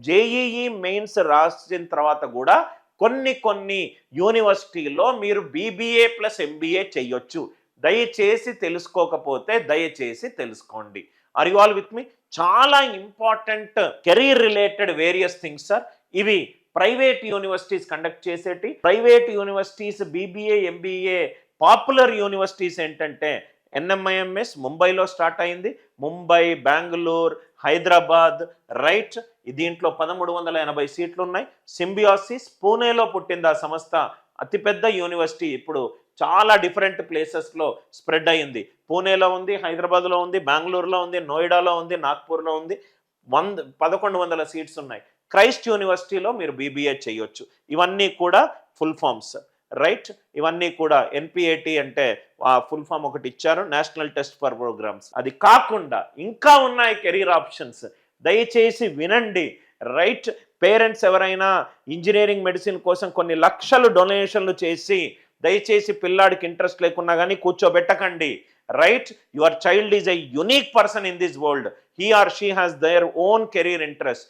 JEE mains రాసిన తర్వాత కూడా కొన్ని యూనివర్సిటీల్లో మీరు బీబీఏ ప్లస్ ఎంబీఏ చేయొచ్చు. దయచేసి తెలుసుకోకపోతే దయచేసి తెలుసుకోండి. Are you all with me? చాలా important career related various things sir. ఇవి ప్రైవేట్ యూనివర్సిటీస్ కండక్ట్ చేసేటి. Private universities BBA MBA popular universities ఏంటంటే ఎన్ఎంఐఎంఎస్ ముంబైలో స్టార్ట్ అయింది. ముంబై, బెంగళూరు, హైదరాబాద్, రైట్. దీంట్లో 1380 సీట్లు ఉన్నాయి. సింబియాసిస్ పూణేలో పుట్టింది ఆ సంస్థ. అతిపెద్ద యూనివర్సిటీ. ఇప్పుడు చాలా డిఫరెంట్ ప్లేసెస్లో స్ప్రెడ్ అయ్యింది. పూణేలో ఉంది, హైదరాబాద్లో ఉంది, బెంగళూరులో ఉంది, నోయిడాలో ఉంది, నాగ్పూర్లో ఉంది. 1100 సీట్స్ ఉన్నాయి. క్రైస్ట్ యూనివర్సిటీలో మీరు బీబీఏ చేయొచ్చు. ఇవన్నీ కూడా ఫుల్ ఫామ్స్, రైట్. ఇవన్నీ కూడా ఎన్పిఏటి అంటే ఫుల్ ఫామ్ ఒకటి ఇచ్చారు, నేషనల్ టెస్ట్ ఫర్ ప్రోగ్రామ్స్. అది కాకుండా ఇంకా ఉన్నాయి కెరీర్ ఆప్షన్స్. దయచేసి వినండి, రైట్. పేరెంట్స్ ఎవరైనా ఇంజనీరింగ్ మెడిసిన్ కోసం కొన్ని లక్షలు డొనేషన్లు చేసి దయచేసి పిల్లాడికి ఇంట్రెస్ట్ లేకున్నా కానీ కూర్చోబెట్టకండి, right. Your child is a unique person in this world. He or she has their own career interest.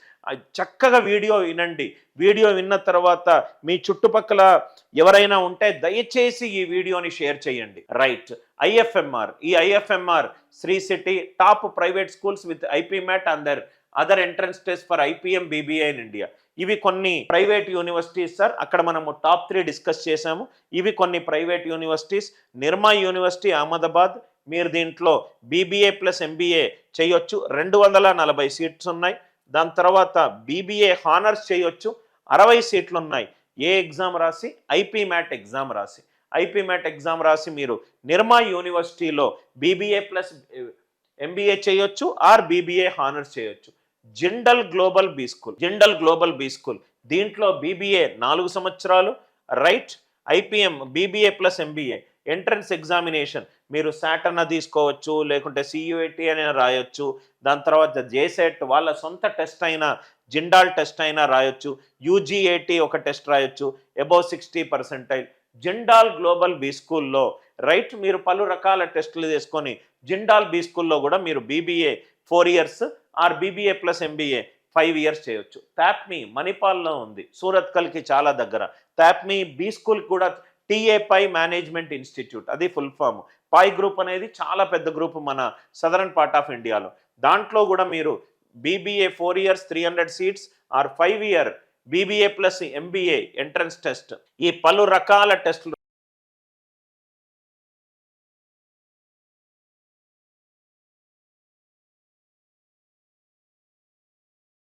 చక్కగా వీడియో వినండి. వీడియో విన్న తర్వాత మీ చుట్టుపక్కల ఎవరైనా ఉంటే దయచేసి ఈ వీడియోని షేర్ చేయండి, రైట్. ఐఎఫ్ఎంఆర్, ఈ IFMR Sri City top private schools with IPMAT and their other entrance test for IPM BBA in India. ఇవి కొన్ని ప్రైవేట్ యూనివర్సిటీస్ సార్. అక్కడ మనము టాప్ 3 డిస్కస్ చేసాము. ఇవి కొన్ని ప్రైవేట్ యూనివర్సిటీస్. నిర్మా యూనివర్సిటీ అహ్మదాబాద్, మీరు దీంట్లో బీబీఏ ప్లస్ ఎంబీఏ చేయొచ్చు. 240 సీట్స్ ఉన్నాయి. దాని తర్వాత బీబీఏ హానర్స్ చేయొచ్చు, 60 సీట్లు ఉన్నాయి. ఏ ఎగ్జామ్ రాసి? ఐపీమ్యాట్ ఎగ్జామ్ రాసి. ఐపీమ్యాట్ ఎగ్జామ్ రాసి మీరు నిర్మా యూనివర్సిటీలో బీబీఏ ప్లస్ ఎంబీఏ చేయొచ్చు ఆర్ బీబీఏ హానర్స్ చేయొచ్చు. Jindal global B school, Jindal global B school, దీంట్లో బీబీఏ 4 సంవత్సరాలు, right. IPM BBA plus MBA entrance examination మీరు శాట్ అన్న తీసుకోవచ్చు, లేకుంటే సియుఐటి అని రాయొచ్చు. దాని తర్వాత జేసెట్ వాళ్ళ సొంత టెస్ట్ అయినా జిండాల్ టెస్ట్ అయినా రాయొచ్చు. యూజీఏటి ఒక టెస్ట్ రాయొచ్చు అబౌవ్ 60%. జిండాల్ గ్లోబల్ బీ స్కూల్లో, రైట్, మీరు పలు రకాల టెస్టులు చేసుకొని జిండాల్ బీ స్కూల్లో కూడా మీరు BBA 4 years or BBA plus MBA 5 years చేయొచ్చు. తాప్మీ మణిపాల్లో ఉంది, సూరత్కల్కి చాలా దగ్గర. తాప్మీ బీ స్కూల్ కూడా టీఏ పై మేనేజ్మెంట్ ఇన్స్టిట్యూట్, అది ఫుల్ ఫామ్. పాయ్ గ్రూప్ అనేది చాలా పెద్ద గ్రూప్ మన సదరన్ పార్ట్ ఆఫ్ ఇండియాలో. దాంట్లో కూడా మీరు BBA 4 years 300 seats or 5 year BBA plus MBA entrance test, ఈ పలు రకాల టెస్టులు